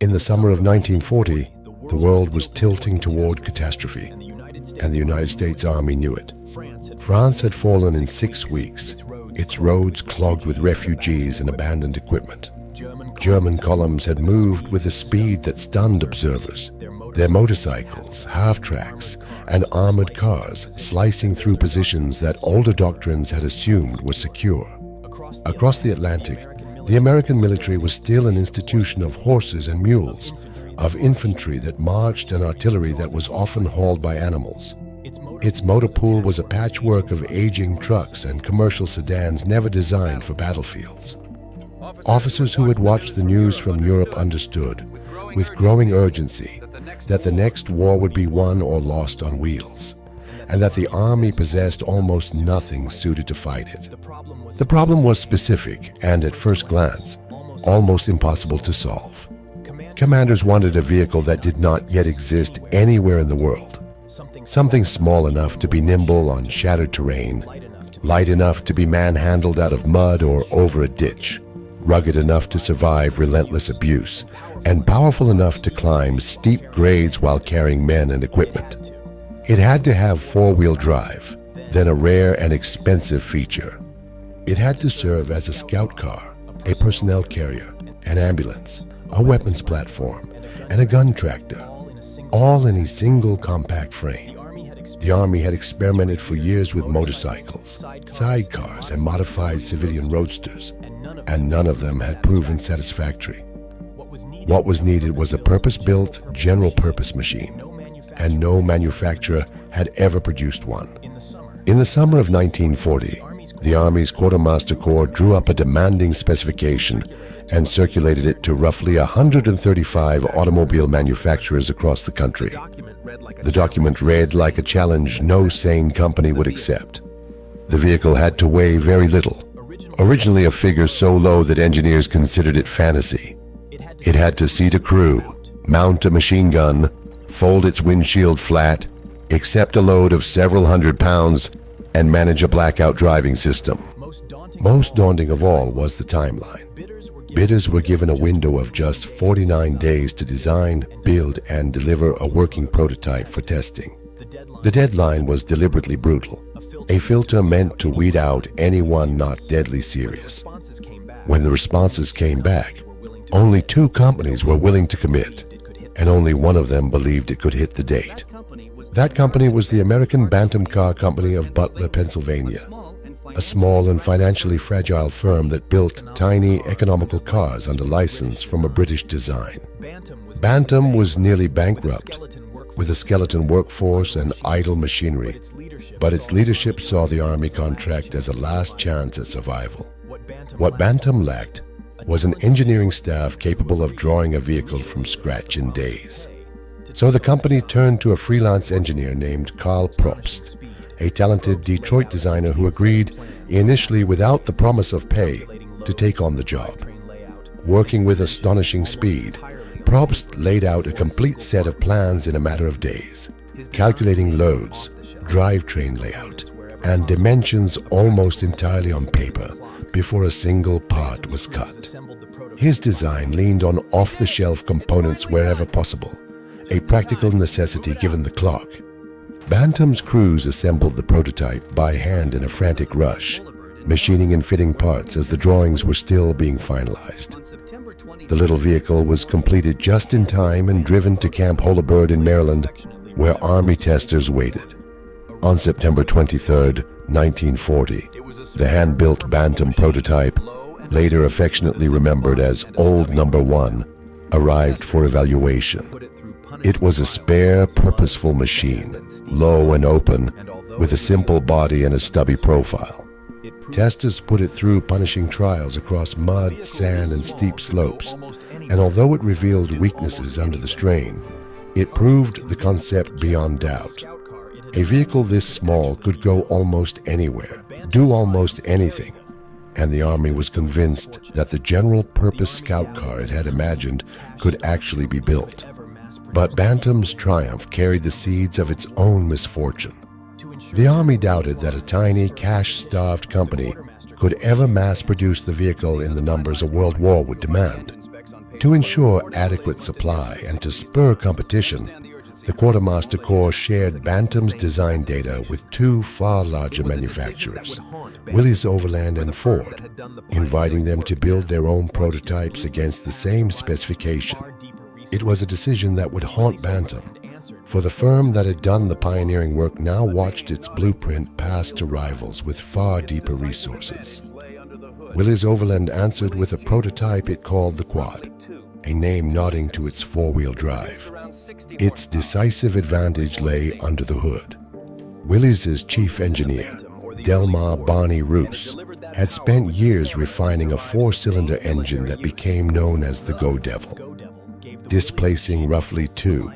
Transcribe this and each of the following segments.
In the summer of 1940, the world was tilting toward catastrophe, and the United States Army knew it. France had fallen in 6 weeks, its roads clogged with refugees and abandoned equipment. German columns had moved with a speed that stunned observers, their motorcycles, half-tracks, and armored cars slicing through positions that older doctrines had assumed were secure. Across the Atlantic, the American military was still an institution of horses and mules, of infantry that marched and artillery that was often hauled by animals. Its motor pool was a patchwork of aging trucks and commercial sedans never designed for battlefields. Officers who had watched the news from Europe understood, with growing urgency, that the next war would be won or lost on wheels, and that the Army possessed almost nothing suited to fight it. The problem was specific and, at first glance, almost impossible to solve. Commanders wanted a vehicle that did not yet exist anywhere in the world. Something small enough to be nimble on shattered terrain, light enough to be manhandled out of mud or over a ditch, rugged enough to survive relentless abuse, and powerful enough to climb steep grades while carrying men and equipment. It had to have four-wheel drive, then a rare and expensive feature. It had to serve as a scout car, a personnel carrier, an ambulance, a weapons platform, and a gun tractor, all in a single compact frame. The Army had experimented for years with motorcycles, sidecars, and modified civilian roadsters, and none of them had proven satisfactory. What was needed was a purpose-built, general-purpose machine, and no manufacturer had ever produced one. In the summer of 1940, the Army's Quartermaster Corps drew up a demanding specification and circulated it to roughly 135 automobile manufacturers across the country. The document read like a challenge no sane company would accept. The vehicle had to weigh very little, originally a figure so low that engineers considered it fantasy. It had to seat a crew, mount a machine gun, fold its windshield flat, accept a load of several hundred pounds, and manage a blackout driving system. Most daunting of all was the timeline. Bidders were given a window of just 49 days to design, build, and deliver a working prototype for testing. The deadline was deliberately brutal, a filter meant to weed out anyone not deadly serious. When the responses came back, only 2 companies were willing to commit, and only one of them believed it could hit the date. That company was the American Bantam Car Company of Butler, Pennsylvania, a small and financially fragile firm that built tiny, economical cars under license from a British design. Bantam was nearly bankrupt, with a skeleton workforce and idle machinery, but its leadership saw the Army contract as a last chance at survival. What Bantam lacked was an engineering staff capable of drawing a vehicle from scratch in days. So the company turned to a freelance engineer named Karl Probst, a talented Detroit designer who agreed, initially without the promise of pay, to take on the job. Working with astonishing speed, Probst laid out a complete set of plans in a matter of days, calculating loads, drivetrain layout, and dimensions almost entirely on paper before a single part was cut. His design leaned on off-the-shelf components wherever possible, a practical necessity given the clock. Bantam's crews assembled the prototype by hand in a frantic rush, machining and fitting parts as the drawings were still being finalized. The little vehicle was completed just in time and driven to Camp Holabird in Maryland, where Army testers waited. On September 23, 1940, the hand-built Bantam prototype, later affectionately remembered as Old Number 1, arrived for evaluation. It was a spare, purposeful machine, low and open, with a simple body and a stubby profile. Testers put it through punishing trials across mud, sand, and steep slopes, and although it revealed weaknesses under the strain, it proved the concept beyond doubt. A vehicle this small could go almost anywhere, do almost anything, and the Army was convinced that the general-purpose scout car it had imagined could actually be built. But Bantam's triumph carried the seeds of its own misfortune. The Army doubted that a tiny, cash-starved company could ever mass-produce the vehicle in the numbers a world war would demand. To ensure adequate supply and to spur competition, the Quartermaster Corps shared Bantam's design data with two far larger manufacturers, Willys Overland and Ford, inviting them to build their own prototypes against the same specification. It was a decision that would haunt Bantam, for the firm that had done the pioneering work now watched its blueprint pass to rivals with far deeper resources. Willys Overland answered with a prototype it called the Quad, a name nodding to its four-wheel drive. Its decisive advantage lay under the hood. Willys' chief engineer, Delmar Barney Roos, had spent years refining a four-cylinder engine that became known as the Go Devil. Displacing roughly 2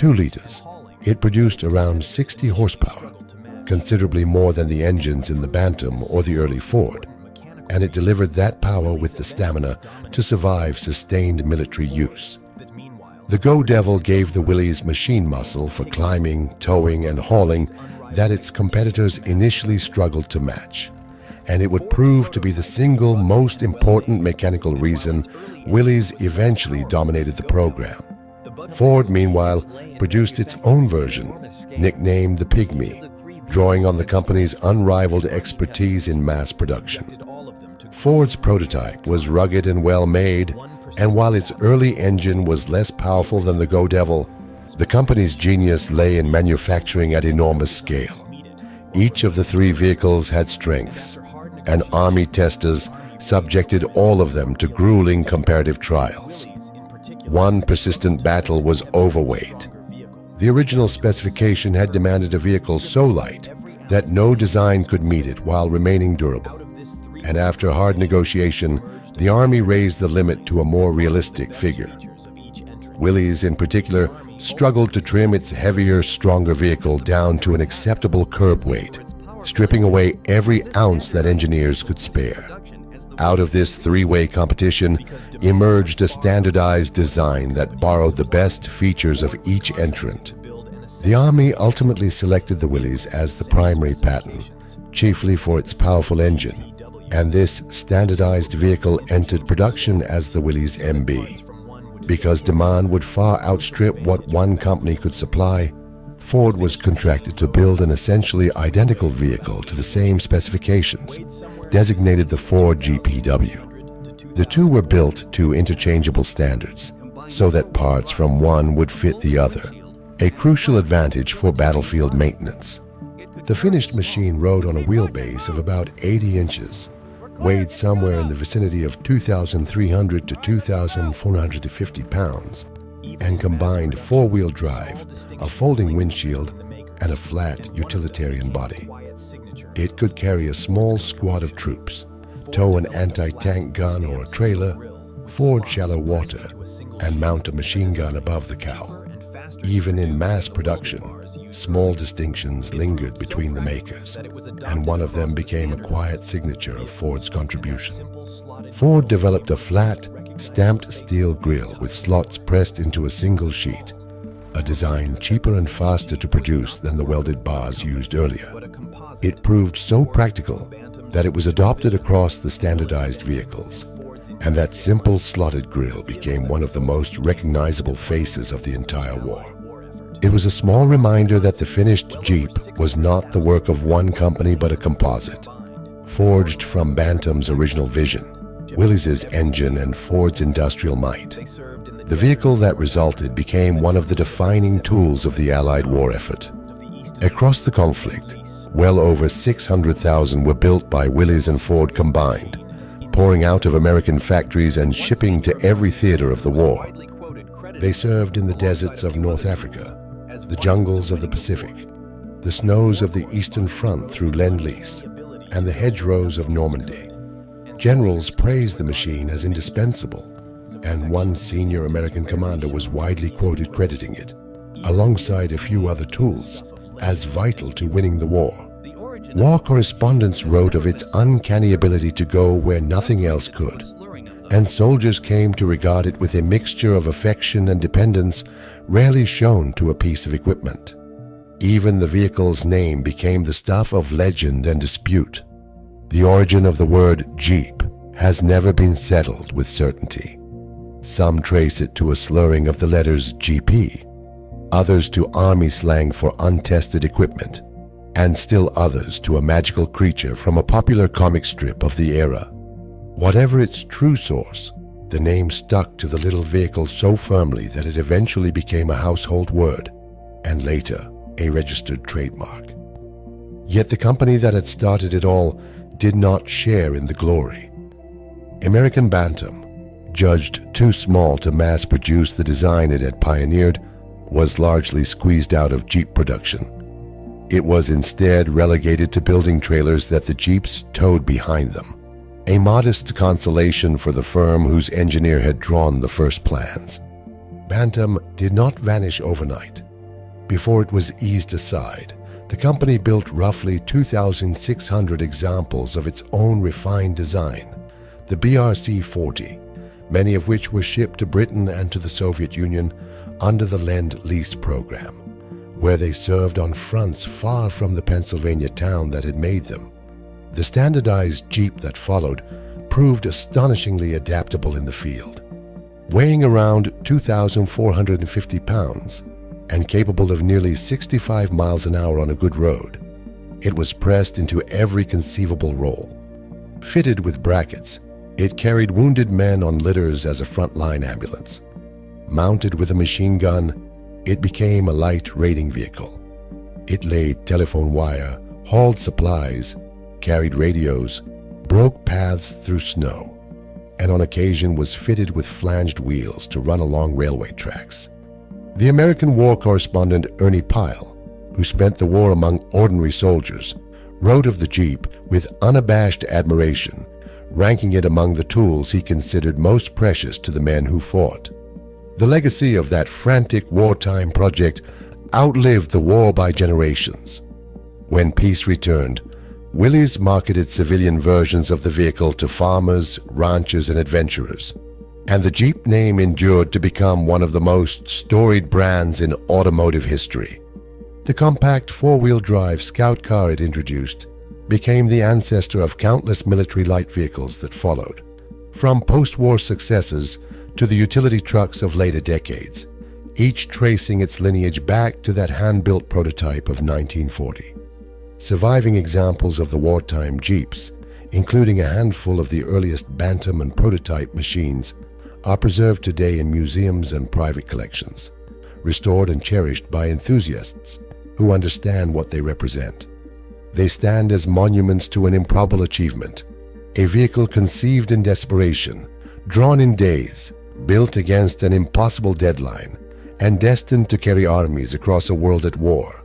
liters, it produced around 60 horsepower, considerably more than the engines in the Bantam or the early Ford, and it delivered that power with the stamina to survive sustained military use. The Go Devil gave the Willys machine muscle for climbing, towing, and hauling that its competitors initially struggled to match, and it would prove to be the single most important mechanical reason Willys eventually dominated the program. Ford, meanwhile, produced its own version, nicknamed the Pygmy, drawing on the company's unrivaled expertise in mass production. Ford's prototype was rugged and well-made, and while its early engine was less powerful than the Go Devil, the company's genius lay in manufacturing at enormous scale. Each of the three vehicles had strengths, and Army testers subjected all of them to grueling comparative trials. One persistent battle was overweight. The original specification had demanded a vehicle so light that no design could meet it while remaining durable. And after hard negotiation, the Army raised the limit to a more realistic figure. Willys, in particular, struggled to trim its heavier, stronger vehicle down to an acceptable curb weight, stripping away every ounce that engineers could spare. Out of this three-way competition emerged a standardized design that borrowed the best features of each entrant. The Army ultimately selected the Willys as the primary patent, chiefly for its powerful engine, and this standardized vehicle entered production as the Willys MB. Because demand would far outstrip what one company could supply, Ford was contracted to build an essentially identical vehicle to the same specifications, designated the Ford GPW. The two were built to interchangeable standards, so that parts from one would fit the other, a crucial advantage for battlefield maintenance. The finished machine rode on a wheelbase of about 80 inches, weighed somewhere in the vicinity of 2,300 to 2,450 pounds, and combined four-wheel drive, a folding windshield, and a flat utilitarian body. It could carry a small squad of troops, tow an anti-tank gun or a trailer, ford shallow water, and mount a machine gun above the cowl. Even in mass production, small distinctions lingered between the makers, and one of them became a quiet signature of Ford's contribution. Ford developed a flat, stamped steel grille with slots pressed into a single sheet, a design cheaper and faster to produce than the welded bars used earlier. It proved so practical that it was adopted across the standardized vehicles, and that simple slotted grille became one of the most recognizable faces of the entire war. It was a small reminder that the finished Jeep was not the work of one company but a composite, forged from Bantam's original vision, Willys' engine, and Ford's industrial might. The vehicle that resulted became one of the defining tools of the Allied war effort. Across the conflict, well over 600,000 were built by Willys and Ford combined, pouring out of American factories and shipping to every theater of the war. They served in the deserts of North Africa, the jungles of the Pacific, the snows of the Eastern Front through Lend-Lease, and the hedgerows of Normandy. Generals praised the machine as indispensable, and one senior American commander was widely quoted crediting it, alongside a few other tools, as vital to winning the war. War correspondents wrote of its uncanny ability to go where nothing else could, and soldiers came to regard it with a mixture of affection and dependence rarely shown to a piece of equipment. Even the vehicle's name became the stuff of legend and dispute. The origin of the word Jeep has never been settled with certainty. Some trace it to a slurring of the letters GP, others to army slang for untested equipment, and still others to a magical creature from a popular comic strip of the era. Whatever its true source, the name stuck to the little vehicle so firmly that it eventually became a household word and later a registered trademark. Yet the company that had started it all did not share in the glory. American Bantam, judged too small to mass produce the design it had pioneered, was largely squeezed out of Jeep production. It was instead relegated to building trailers that the Jeeps towed behind them, a modest consolation for the firm whose engineer had drawn the first plans. Bantam did not vanish overnight. Before it was eased aside, the company built roughly 2,600 examples of its own refined design, the BRC-40, many of which were shipped to Britain and to the Soviet Union under the Lend-Lease program, where they served on fronts far from the Pennsylvania town that had made them. The standardized Jeep that followed proved astonishingly adaptable in the field. Weighing around 2,450 pounds and capable of nearly 65 miles an hour on a good road, it was pressed into every conceivable role. Fitted with brackets, it carried wounded men on litters as a frontline ambulance. Mounted with a machine gun, it became a light raiding vehicle. It laid telephone wire, hauled supplies, carried radios, broke paths through snow, and on occasion was fitted with flanged wheels to run along railway tracks. The American war correspondent Ernie Pyle, who spent the war among ordinary soldiers, wrote of the Jeep with unabashed admiration, ranking it among the tools he considered most precious to the men who fought. The legacy of that frantic wartime project outlived the war by generations. When peace returned, Willys marketed civilian versions of the vehicle to farmers, ranchers, and adventurers, and the Jeep name endured to become one of the most storied brands in automotive history. The compact four-wheel drive Scout car it introduced became the ancestor of countless military light vehicles that followed, from post-war successes to the utility trucks of later decades, each tracing its lineage back to that hand-built prototype of 1940. Surviving examples of the wartime Jeeps, including a handful of the earliest Bantam and prototype machines, are preserved today in museums and private collections, restored and cherished by enthusiasts who understand what they represent. They stand as monuments to an improbable achievement, a vehicle conceived in desperation, drawn in days, built against an impossible deadline, and destined to carry armies across a world at war.